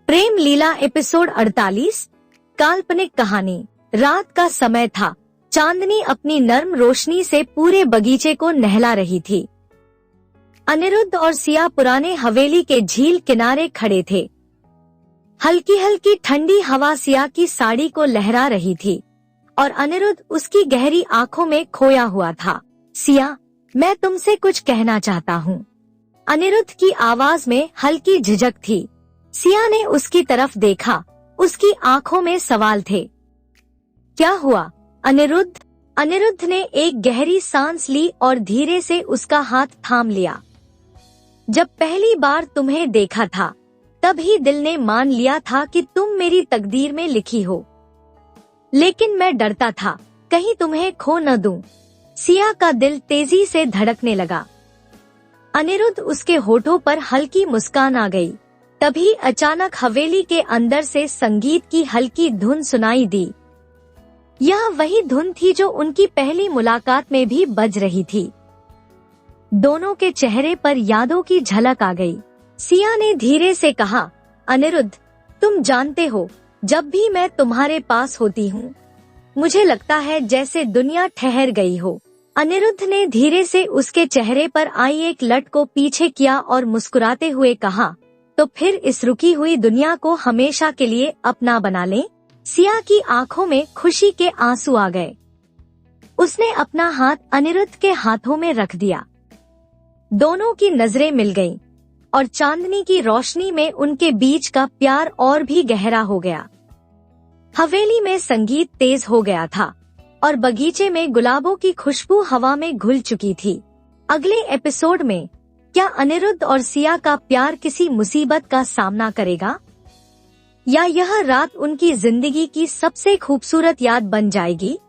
प्रेम लीला episode 48। काल्पनिक कहानी। रात का समय था। चांदनी अपनी नर्म रोशनी से पूरे बगीचे को नहला रही थी। अनिरुद्ध और सिया पुराने हवेली के झील किनारे खड़े थे। हल्की हल्की ठंडी हवा सिया की साड़ी को लहरा रही थी और अनिरुद्ध उसकी गहरी आंखों में खोया हुआ था। सिया, मैं तुमसे कुछ कहना चाहता हूँ। अनिरुद्ध की आवाज में हल्की झिझक थी। सिया ने उसकी तरफ देखा। उसकी आंखों में सवाल थे। क्या हुआ अनिरुद्ध? अनिरुद्ध ने एक गहरी सांस ली और धीरे से उसका हाथ थाम लिया। जब पहली बार तुम्हें देखा था तभी दिल ने मान लिया था कि तुम मेरी तकदीर में लिखी हो, लेकिन मैं डरता था कहीं तुम्हें खो न दूं। सिया का दिल तेजी से धड़कने लगा। अनिरुद्ध उसके होठों पर हल्की मुस्कान आ गई। तभी अचानक हवेली के अंदर से संगीत की हल्की धुन सुनाई दी। यह वही धुन थी जो उनकी पहली मुलाकात में भी बज रही थी। दोनों के चेहरे पर यादों की झलक आ गई। सिया ने धीरे से कहा, अनिरुद्ध, तुम जानते हो, जब भी मैं तुम्हारे पास होती हूँ मुझे लगता है जैसे दुनिया ठहर गई हो। अनिरुद्ध ने धीरे से उसके चेहरे पर आई एक लट को पीछे किया और मुस्कुराते हुए कहा, तो फिर इस रुकी हुई दुनिया को हमेशा के लिए अपना बना लें। सिया की आंखों में खुशी के आंसू आ गए। उसने अपना हाथ अनिरुद्ध के हाथों में रख दिया। दोनों की नजरें मिल गईं और चांदनी की रोशनी में उनके बीच का प्यार और भी गहरा हो गया। हवेली में संगीत तेज हो गया था और बगीचे में गुलाबों की खुशबू हवा में घुल चुकी थी। अगले एपिसोड में क्या अनिरुद्ध और सिया का प्यार किसी मुसीबत का सामना करेगा, या यह रात उनकी जिंदगी की सबसे खूबसूरत याद बन जाएगी?